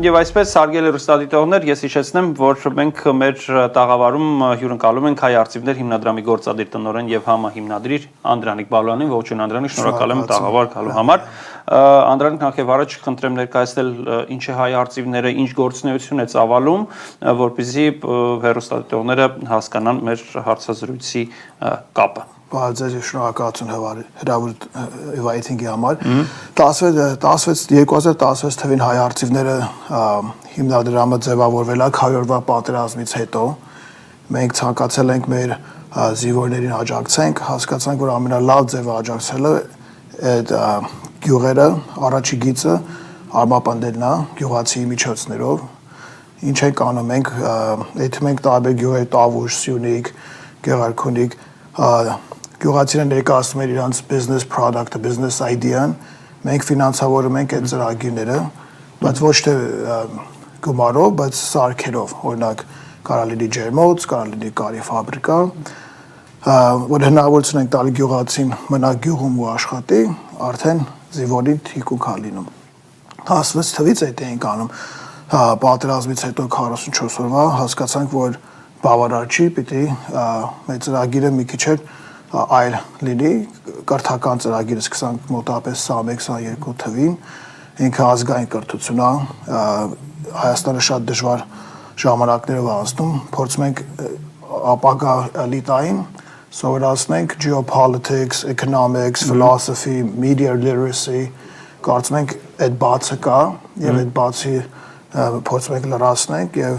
Եվ այսպես հարգելի հեռուստադիտողներ, ես հիշեցնեմ, որ մենք մեր տաղավարում հյուրընկալում ենք Հայ արծիվներ հիմնադրամի գործադիր տնօրեն եւ համահիմնադիր Անդրանիկ Բալոյանին, ողջույն Անդրանիկ, շնորհակալ եմ տաղավար գալու համար։ Անդրանիկ, նախ առաջ խնդրեմ ներկայացնել ինչ է Հայ արծիվները, ինչ գործունեություն է ծավալում, որպեսզի հեռուստադիտողները հասկանան մեր հարցազրույցի կապը։ Բարձր շնորհակալություն հրավիրեցինքի համար։ 2016 թվին Հայ արծիվները հիմնադրամը ձևավորվել է 100-րդ պատերազմից հետո։ Մենք ցանկացել ենք մեր զինվորներին աջակցենք, հասկացանք, որ ամենալավ ձևը աջակցելը այդ գյուղերը, առաջի գիծը արմապնդելն է գյուղացի միջոցներով։ Ինչ ենք անում մենք, եթե մենք տարբեր գյուղեր Տավուշ, Սյունիք, Գեղարքունիք գյուղացիները ներկայացնում են իրենց business product-ը, business idea-ն, մենք ֆինանսավորում ենք այդ ծրագիրները, բայց ոչ թե գումարով, բայց սարքերով, օրինակ կարող լինի ջերմոց, կարող լինի կարի ֆաբրիկա, որ հնարավորություն ենք տալի գյուղացին մնա գյուղում ու աշխատի, արդեն զինվորին թիկունք է լինում։ 16 թվից այդ ենք անում, պատերազմից հետո 44 օրվա հասկացանք, որ բավարար չի, պիտի մեր ծրագիրը մի քիչ այլ լինի, կրթական ծրագիրը սկսանք մոտավորապես 21-22 թվին, ինքը ազգային կրթություն է, Հայաստանը շատ դժվար ժամանակներով անցնում, փորձում ենք ապագա էլիտային սովորացնենք geopolitics, economics, philosophy, media literacy, կարծում ենք այդ բացը կա եւ այդ բացի փորձում ենք լրացնենք եւ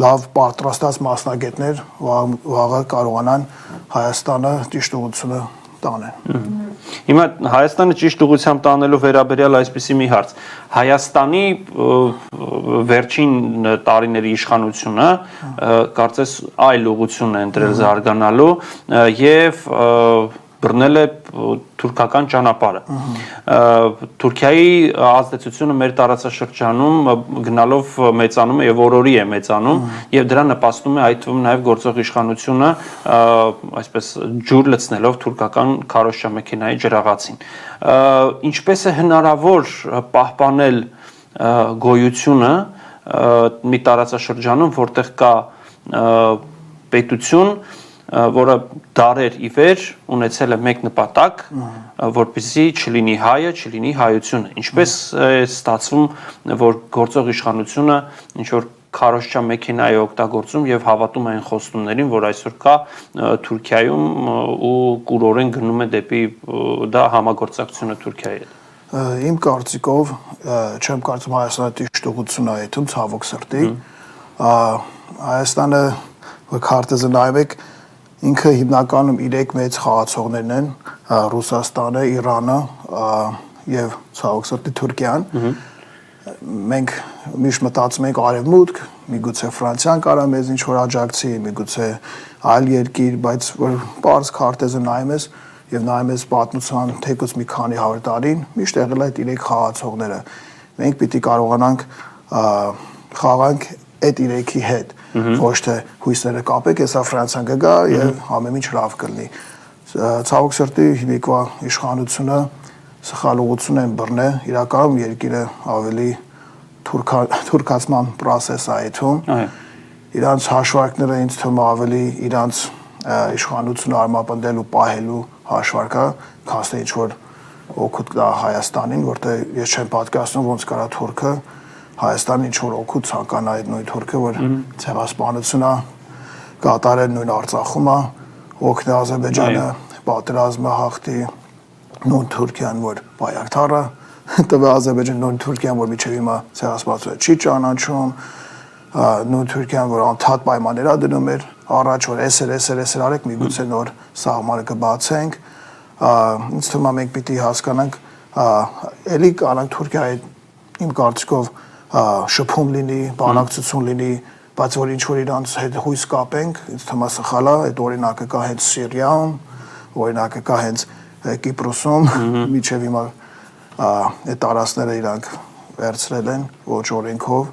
լավ պատրաստած մասնագետներ վաղը կարողանան Հայաստանը ճիշտ ուղղությունը տանեն։ Հիմա Հայաստանը ճիշտ ուղղությամբ տանելու վերաբերյալ այսպիսի մի հարց։ Հայաստանի վերջին տարիների իշխանությունը կարծես այլ ուղղություն է ընտրել զարգանալու եւ բռնել է թուրքական ճանապարհը։ Թուրքիայի ազդեցությունը մեր տարածաշրջանում գնալով մեծանում է եւ օրորի է մեծանում եւ դրա նպաստում է այդ թվում նաեւ գործող իշխանությունը այսպես ջուր լցնելով թուրքական քարոզչամեքենայի ջրաղացին։ Ինչպես է հնարավոր պահպանել գոյությունը մի տարածաշրջանում, որտեղ կա պետություն, որը դարեր ի վեր ունեցել է մեկ նպատակ, որպեսզի չլինի հայը, չլինի հայությունը։ Ինչպես է ստացվում, որ գործող իշխանությունը ինչ որ քարոզչամեքենա է օգտագործում եւ հավատում այն խոստումներին, որ այսօր կա Թուրքիայում ու կուրորեն գնում է դեպի դա համագործակցությունը Թուրքիայի հետ։ Իմ կարծիքով չեմ կարծում Հայաստանը ճիշտ ուղղություն է այդում, ցավոք սրտի։ Հայաստանը քարտեզը նայեք, ինքը հիմնականում 3 մեծ խաղացողներն են՝ Ռուսաստանը, Իրանը եւ ցավոք սրտի Թուրքիան։ Մենք միշտ մտածում ենք արևմուտք, միգուցե Ֆրանսիան կարա մեզ ինչ-որ աջակցի, միգուցե այլ երկիր, բայց որ բարձ քարտեզը նայում ես եւ նայում ես պատմության թեկուզ մի քանի 100 տարին, միշտ եղել է այդ 3 խաղացողները։ Մենք պիտի կարողանանք խաղանք այդ 3-ի հետ, ոչ թե հույսերը կապեք, հեսա Ֆրանսիան կգա եւ ամեն ինչ լավ կլինի։ Ցավոք սրտի հիմիկվա իշխանությունը սխալ ուղղություն են բռնել, իրականում երկիրը ավելի թուրքացման process է այդում։ Իրանց հաշվարկները ինձ թվում է ավելի իրանց իշխանությունը արմապնդել ու պահելու հաշվարկը, քան թե ինչ որ օգուտ կա Հայաստանին, որտեղ ես չեմ պատկերացնում ոնց կարա թուրքը Հայաստանը ինչ որ օգուտ ցանկանա այդ նույն թուրքը, որ ցեղասպանությունը կատարել նույն Արցախում է, օգնի Ադրբեջանը պատերազմը հաղթի նույն Թուրքիան, որ Բայրակթարը տվե Ադրբեջան, նույն Թուրքիան, որ միջև հիմա ցեղասպանությունը չի ճանաչում, նույն Թուրքիան, որ անդադ պայմաններ ա դնում էր առաջ, որ էսեր արեք, միգուցե նոր սահմանը կբացենք։ Ինձ թվում է մենք պիտի հասկանանք, էլի կանանք Թուրքիայի իմ կարծիքով շփում լինի, բանակցություն լինի, բայց որ ինչ որ իրանց հետ հույս կապենք, ինձ թվում է սխալ է, այդ օրինակը կա հենց Սիրիայում, օրինակը կա հենց Կիպրոսում, միջև հիմա այդ տարածքները իրանք վերցրել են ոչ օրենքով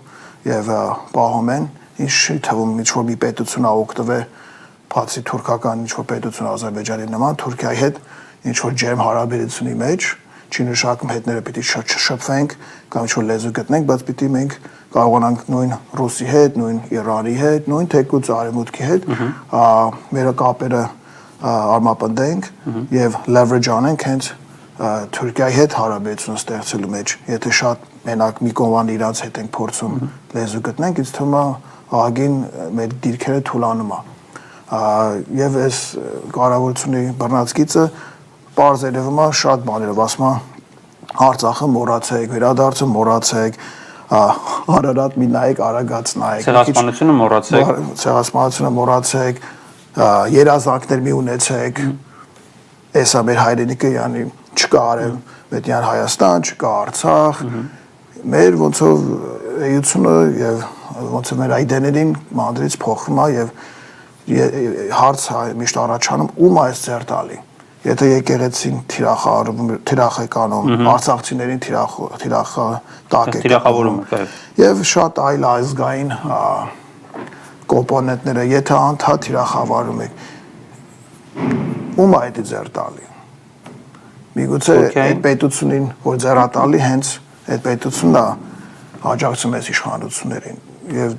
եւ պահում են, ինչ թվում ինչ որ մի պետություն ա օգտվել, բացի թուրքական ինչ որ պետություն Ադրբեջանի նման Թուրքիայի հետ ինչ որ ջերմ հարաբերությունի մեջ չի նշանակում հետները պիտի շփվենք կամ ինչ-որ լեզու գտնենք, բայց պիտի մենք կարողանանք նույն Ռուսի հետ, նույն Իրանի հետ, նույն թեկուզ Արևմուտքի հետ մեր կապերը արմապնդենք եւ leverage անենք հենց Թուրքիայի հետ հարաբերություն ստեղծելու մեջ։ Եթե շատ մենակ մի կողման իրանց հետ ենք փորձում լեզու գտնենք, ինձ թվում է ահագին մեր դիրքերը թուլանում է։ Եվ այս կարողությունների բռնածկիցը պարզ երևում է շատ բաներով, ասում է Արցախը մոռացեք, վերադարձը մոռացեք, Արարատ մի նայեք, Արագած նայեք, ցեղասպանությունը մոռացեք, ցեղասպանությունը մոռացեք, երազանքներ մի ունեցեք, էսա մեր հայրենիքը, յանի չկա Արևմտյան Հայաստան, չկա Արցախ, մեր ոնց որ էությունը եւ ոնց որ մեր այդեներին մանդրից փոխվում է եւ հարց միշտ առաջանում ում այս ձեր տալի։ Եթե եկեղեցին թիրախեկանում, արցախցիներին թիրախավորում եւ շատ այլ ազգային կոմպոնենտները, եթե անդադ թիրախավորում եք, ում է դա ձեր տալի։ Միգուցե այդ պետությունին, որ ձեր տալի, հենց այդ պետությունն է աջակցում այս իշխանություններին եւ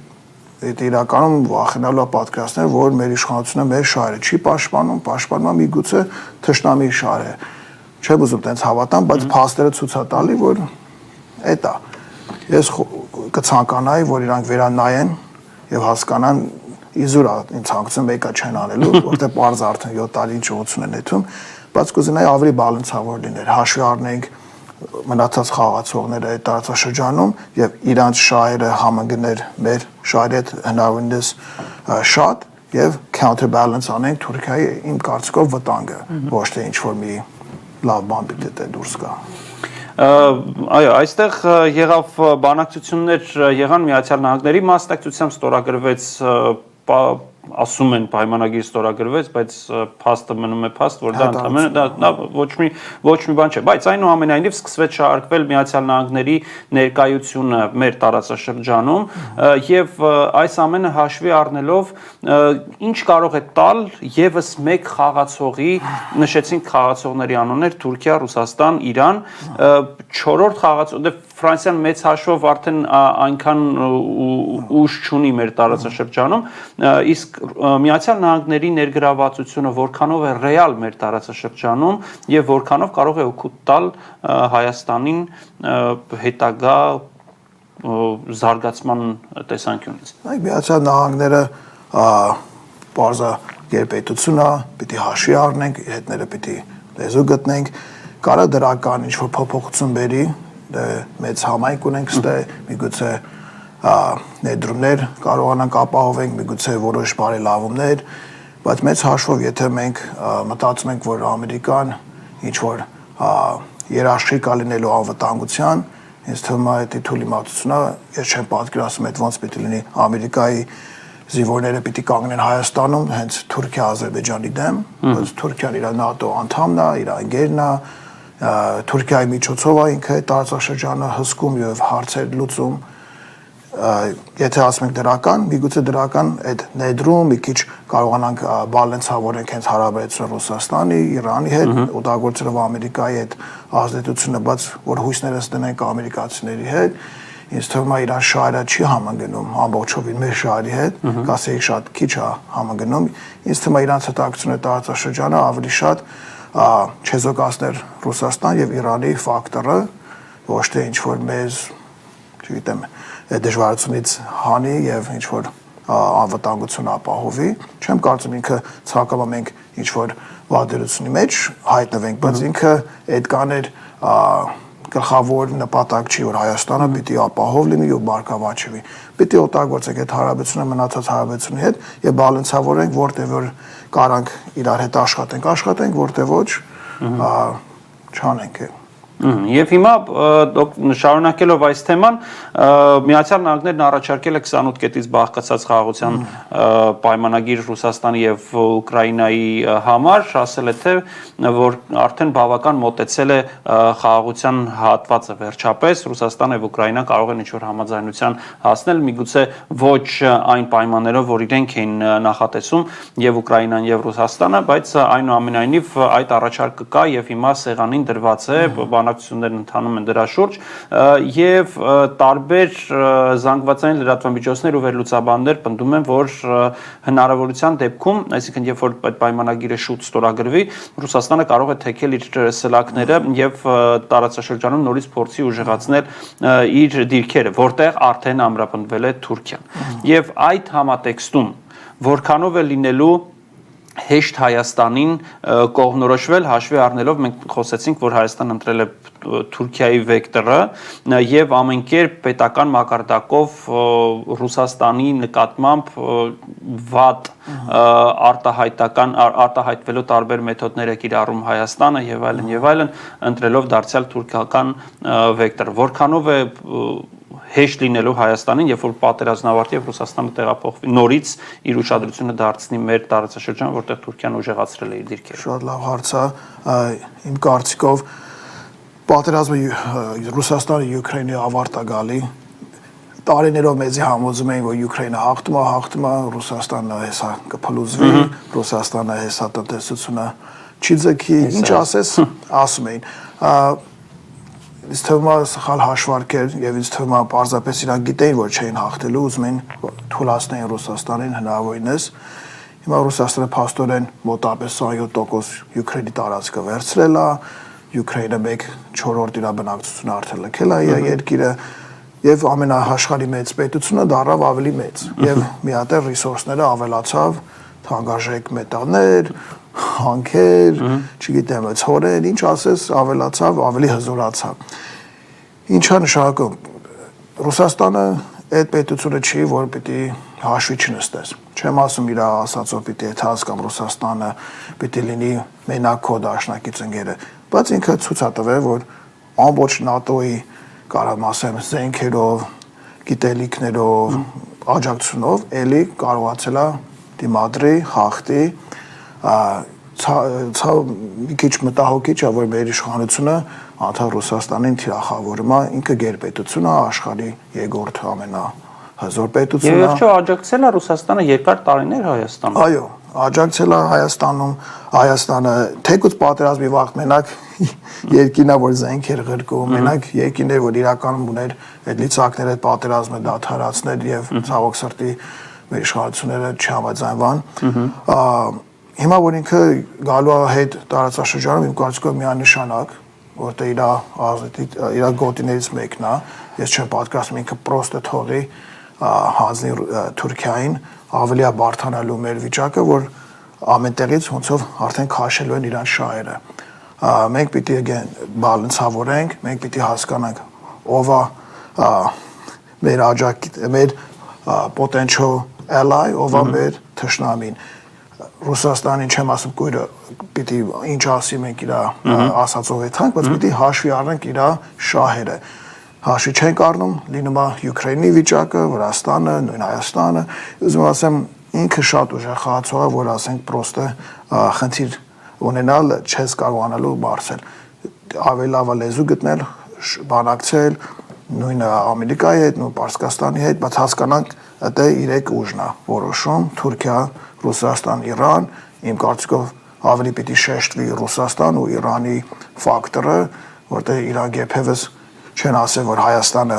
այդ իրականում վախենալու պատկերացնել, որ մեր իշխանությունը մեր շահերը չի պաշտպանում է միգուցե թշնամի շահերը։ Չեմ ուզում տենց հավատամ, բայց փաստերը ցույց է տալի, որ էտա։ Ես կցանկանայի, որ իրանք վերանայեն եւ հասկանան իզուր ինձ հանգցում մեկը չեն անելու, որտեղ པարզ արդեն 7 տարի ինչ ուղղություն են նետում, բայց կուզենայի ավելի բալանսավոր լիներ, հաշվի առնենք մնացած խաղացողները այդ տարածաշրջանում եւ իրանց շահերը համընկներ մեր շահերի հետ հնարավորինս շատ եւ counterbalance անենք Թուրքիայի իմ կարծիքով վտանգը, ոչ թե ինչ որ մի լավ բան պիտի դե դուրս գա։ Այո, այստեղ եղավ բանակցություններ եղան Միացյալ Նահանգների մասնակցությամբ ստորագրվեց ասում են պայմանագիր ստորագրվեց, բայց փաստը մնում է փաստ, որ դա ընդհանրապես դա ոչ մի բան չէ, բայց այնուամենայնիվ սկսվեց շարժվել Միացյալ Նահանգների ներկայությունը մեր տարածաշրջանում եւ այս ամենը հաշվի առնելով ինչ կարող է տալ եւս մեկ խաղացողի, նշեցինք խաղացողների անուններ Թուրքիա, Ռուսաստան, Իրան, 4-րդ խաղացող, դե Ֆրանսիան մեծ հաշվով արդեն այնքան ուժ չունի մեր տարածաշրջանում, իսկ Միացյալ Նահանգների ներգրավվածությունը որքանով է ռեալ մեր տարածաշրջանում եւ որքանով կարող է օգուտ տալ Հայաստանին հետագա զարգացման տեսանկյունից։ Այ Միացյալ Նահանգները բարձա գերպետություն է, պիտի հաշվի առնենք, հետները պիտի լեզու գտնենք, կարա դրական ինչ որ փոփոխություն բերի, մեծ համայնք ունենք ստե, միգուցե ներդրումներ կարողանանք ապահովենք, միգուցե որոշ բարելավումներ, բայց մեծ հաշվով եթե մենք մտածում ենք, որ Ամերիկան ինչ որ երաշխիք է լինելու անվտանգության, ինձ թվում է դա թույլ իմացությունա, ես չեմ պատկերացնում այդ ոնց պիտի լինի Ամերիկայի զինվորները պիտի կանգնեն Հայաստանում, հենց Թուրքիա-Ադրբեջանի դեմ, բայց Թուրքիան իր ՆԱՏՕ անդամն է, իր ընկերն է, Թուրքիայի միջոցով է ինքը տարածաշրջանը հսկում եւ հարցեր լուծում։ Եթե ասում ենք դրական, միգուցե դրական այդ ներդրում մի քիչ կարողանանք բալանսավորենք հենց հարաբերությունը Ռուսաստանի, Իրանի հետ, օտարագործելով Ամերիկայի հետ ազդեցությունը, բայց որ հույսներս դնենք ամերիկացիների հետ, ինձ թվում է իրան շահերը չի համընկնում ամբողջովին մեր շահերի հետ, կասեի շատ քիչ է համընկնում։ Ինձ թվում է իրանց հետաքրքրությունը տարածաշրջանը ավելի շատ չեզոքացներ Ռուսաստան եւ Իրանի ֆակտորը, ոչ թե ինչ որ մեզ, չգիտեմ, դժվարությունից հանի եւ ինչ որ անվտանգություն ապահովի։ Չեմ կարծում ինքը ցանկանում է մենք ինչ որ վատերությունի մեջ հայտնվենք, բայց ինքը այդ կաներ գլխավոր նպատակ չի, որ Հայաստանը պիտի ապահով լինի եւ բարգավաճվի։ Պիտի օտարագործենք այդ հարաբերությունը մնացած հարաբերությունի հետ եւ բալանսավորենք, որտեղ որ կարանք իրար հետ աշխատենք, որտեղ ոչ չանենք։ Եվ հիմա շարունակելով այս թեման, Միացյալ Նահանգներն առաջարկել է 28 կետից բաղկացած խաղաղության պայմանագիր Ռուսաստանի եւ Ուկրաինայի համար, ասել է թե որ արդեն բավական մոտեցել է խաղաղության հատվածը վերջապես, Ռուսաստանը եւ Ուկրաինան կարող են ինչ-որ համաձայնության հասնել, միգուցե ոչ այն պայմաններով, որ իրենք էին նախատեսում եւ Ուկրաինան եւ Ռուսաստանը, բայց այնուամենայնիվ այդ առաջարկը կա եւ հիմա սեղանին դրված է բանակցություններն ընթանում են դրա շուրջ եւ տարբեր զանգվածային լրատվամիջոցներ ու վերլուծաբաններ պնդում են, որ հնարավորության դեպքում, այսինքն երբ որ այդ պայմանագիրը շուտ ստորագրվի, Ռուսաստանը կարող է թեքել իր սլաքները եւ տարածաշրջանում նորից փորձի ուժեղացնել իր դիրքերը, որտեղ արդեն ամրապնդվել է Թուրքիան։ Եվ այդ համատեքստում որքանով է լինելու հեշտ Հայաստանին կողմնորոշվել հաշվի առնելով մենք խոսեցինք, որ Հայաստան ընտրել է Թուրքիայի վեկտորը եւ ամենքերպ պետական մակարդակով Ռուսաստանի նկատմամբ վատ արտահայտվելու տարբեր մեթոդներ է կիրառում Հայաստանը եւ այլն ընտրելով դարձյալ թուրքական վեկտոր, որքանով է հեշտ լինելու Հայաստանին, երբ որ պատերազմն ավարտի եւ Ռուսաստանը տեղափոխվի նորից իր ուշադրությունը դարձնի մեր տարածաշրջան, որտեղ Թուրքիան ուժեղացրել է իր դիրքերը։ Շատ լավ հարց է, իմ կարծիքով պատերազմը Ռուսաստանը Յուկրաինի ավարտ է գալի։ Տարիներով մեզի համոզում էին, որ Յուկրաինը հաղթում է, Ռուսաստանը հեսա կփլուզվի, Ռուսաստանը հեսա տնտեսությունը չի ձգի, ինչ ասես, ասում էին։ Ինձ թվում է սխալ հաշվարկ էր եւ ինձ թվում է պարզապես իրանք գիտեին, որ չէին հաղթելու, ուզում էին թույլատնեին Ռուսաստանին հնարավորինս։ Հիմա Ռուսաստանը փաստորեն մոտավորապես 27% Յուկրաինի տարածքը վերցրել է, Յուկրաինը 1/4 իր բնակչությունը արդեն լքել է երկիրը եւ ամենաաշխարհի մեծ պետությունը դառավ ավելի մեծ եւ մի հատ է ռեսուրսները ավելացավ, թանկարժեք մետալներ, հանքեր, չգիտեմ, ցորեն, ինչ ասես, ավելացավ, ավելի հզորացավ։ Ինչա նշանակում Ռուսաստանը այդ պետությունը չի, որ պիտի հաշվի չնստես։ Չեմ ասում իր ասածով պիտի եթաս կամ Ռուսաստանը պիտի լինի մենակ քո դաշնակից ընկերը, բայց ինքը ցույց է տվել, որ ամբողջ ՆԱՏՕ-ի կարամ ասեմ զենքերով, գիտելիքներով, աջակցությունով էլի կարողացել է դիմադրի, հաղթի, մի քիչ մտահոգիչ է, որ մեր իշխանությունը անդադ Ռուսաստանին թիրախավորում է, ինքը գերպետությունը աշխարհի երկրորդ ամենահզոր պետությունն է։ Եվ վերջո աջակցել է Ռուսաստանը երկար տարիներ Հայաստանում։ Այո, աջակցել է Հայաստանում, Հայաստանը թեկուզ պատերազմի վաղ մենակ երկինա, որ զենքեր ղրկում, մենակ երկին էր, որ իրականում ուներ այդ լիցակները պատերազմը դադարացնել եւ ցավոք սրտի մեր իշխանությունները չհամաձայնվան։ Հիմա որ ինքը գալու է հետ տարածաշրջանում, իմ կարծիքով միանշանակ, որտեղ իր գոտիներից մեկն է, ես չեմ պատկերացնում ինքը պրոստը թողի հանձնի Թուրքիային, ավելի է բարդանալու մեր վիճակը, որ ամենտեղից ոնցով արդեն քաշելու են իրան շահերը։ Մենք պիտի բալանսավորենք, մենք պիտի հասկանանք ով է մեր potential ally, ով է մեր թշնամին։ Ռուսաստանին չեմ ասում կույրը պիտի ինչ ասի մենք իր ասածով եթանք, բայց պիտի հաշվի առնենք իր շահերը։ Հաշվի չենք առնում, լինում է Յուկրաինի վիճակը, Վրաստանը, նույն Հայաստանը, ուզում ասեմ ինքը շատ ուժեղ խաղացող է, որ ասենք պրոստը խնդիր ունենալ չես կարողանալու բարձել։ Ավելի լավ է լեզու գտնել, բանակցել նույն Ամերիկայի հետ, նույն Պարսկաստանի հետ, բայց հասկանանք դա իրեք ուժն է որոշում Թուրքիա, Ռուսաստան, Իրան, իմ կարծիքով ավելի պիտի շեշտվի Ռուսաստան ու Իրանի ֆակտորը, որտեղ իրանք երբևս չեն ասել, որ Հայաստանը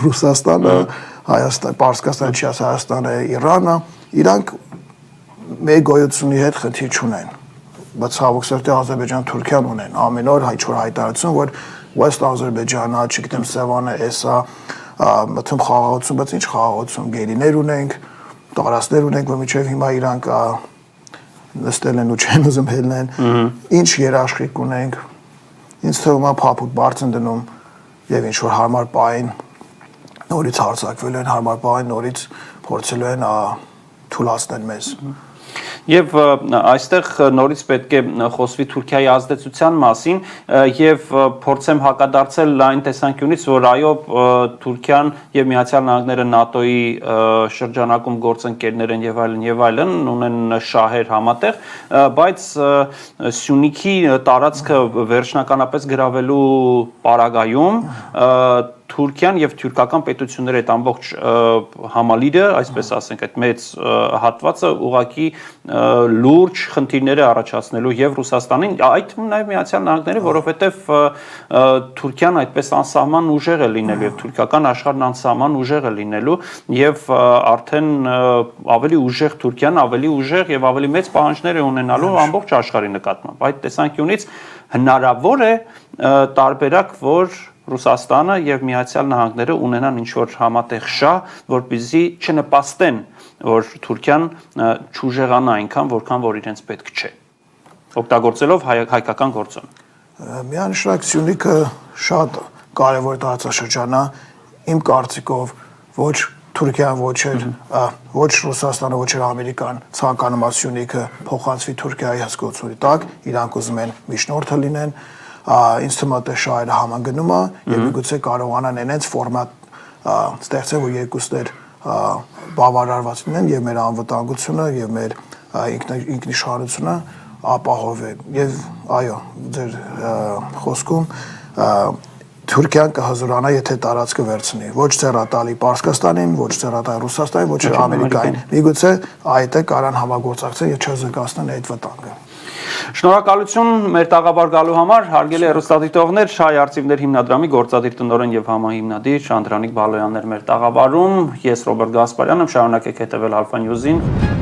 Ռուսաստանը, Հայաստան, Պարսկաստանը չի ասել Հայաստանը, Իրանը, իրանք մեր գոյությունի հետ խնդիր չունեն։ Բայց ցավոք սրտի Ադրբեջան, Թուրքիան ունեն ամեն օր հայ-չոր հայտարարություն, որ West Ադրբեջանը, չգիտեմ, Սևանը, էսա, մտում խաղաղություն, բայց ինչ խաղաղություն, գերիներ ունենք, տարածքներ ունենք, որ մինչև հիմա իրանք նստել են ու չեն ուզում հելնեն, ինչ երաշխիք ունենք, ինձ թվում է փափուկ բարձր դնում եւ ինչ որ հարմար պահին նորից հարձակվելու են, հարմար պահին նորից փորձելու են թույլատնել մեզ։ Եվ այստեղ նորից պետք է խոսվի Թուրքիայի ազդեցության մասին եւ փորձեմ հակադարձել այն տեսանկյունից, որ այո Թուրքիան եւ Միացյալ Նահանգները ՆԱՏՕ-ի շրջանակում գործընկերներ են եւ այլն ունեն շահեր համատեղ, բայց Սյունիքի տարածքը վերջնականապես գրավելու պարագայում Թուրքիան եւ թուրքական պետությունների այդ ամբողջ համալիրը, այսպես ասենք, այդ մեծ հատվածը ուղղակի լուրջ խնդիրներ է առաջացնելու եւ Ռուսաստանին, այդ թվում նաեւ Միացյալ Նահանգները, որովհետեւ Թուրքիան այդպես անսահման ուժեղ է լինելու եւ թուրքական աշխարհն անսահման ուժեղ է լինելու եւ արդեն ավելի ուժեղ Թուրքիան, ավելի ուժեղ եւ ավելի մեծ պահանջներ է ունենալու ամբողջ աշխարհի նկատմամբ։ Այդ տեսանկյունից հնարավոր է տարբերակ, որ Ռուսաստանը եւ Միացյալ Նահանգները ունենան ինչ-որ համատեղ շահ, որպեսզի չնպաստեն, որ Թուրքիան չուժեղանա այնքան, որքան որ իրենց պետք չէ։ Օգտագործելով հայկական գործոն։ Միանշանակ Սյունիքը շատ կարևոր տարածաշրջան է, իմ կարծիքով ոչ Թուրքիան, ոչ Ռուսաստանը, ոչ Ամերիկան ցանկանում է Սյունիքը փոխանցվի Թուրքիայի հսկողությունների տակ, իրանք ուզում են միջնորդը լինեն, ինձ թվում է թե շահերը համագնում է եւ միգուցե կարողանան այնց ֆորմատ ստեղծել, որ երկուսներ բավարարված լինեն եւ մեր անվտանգությունը եւ մեր ինքնիշխանությունը ապահովեն։ Եվ այո, ձեր խոսքում Թուրքիան կհզորանա, եթե տարածքը վերցնի, ոչ ցերատալի Պարսկաստանին, ոչ ցերատալի Ռուսաստանին, ոչ Ամերիկային։ Միգուցե այդ է կարան համագործակցեն եւ չզգացնեն այդ վտանգը։ Շնորհակալություն մեր տաղավար գալու համար, հարգելի հեռուստադիտողներ, Հայ արխիվներ հիմնադրամի գործադիր տնօրեն եւ համահիմնադիր Անդրանիկ Բալոյանն էր մեր տաղավարում, ես Ռոբերտ Գասպարյանը, շարունակեք հետեւել Alpha News-ին։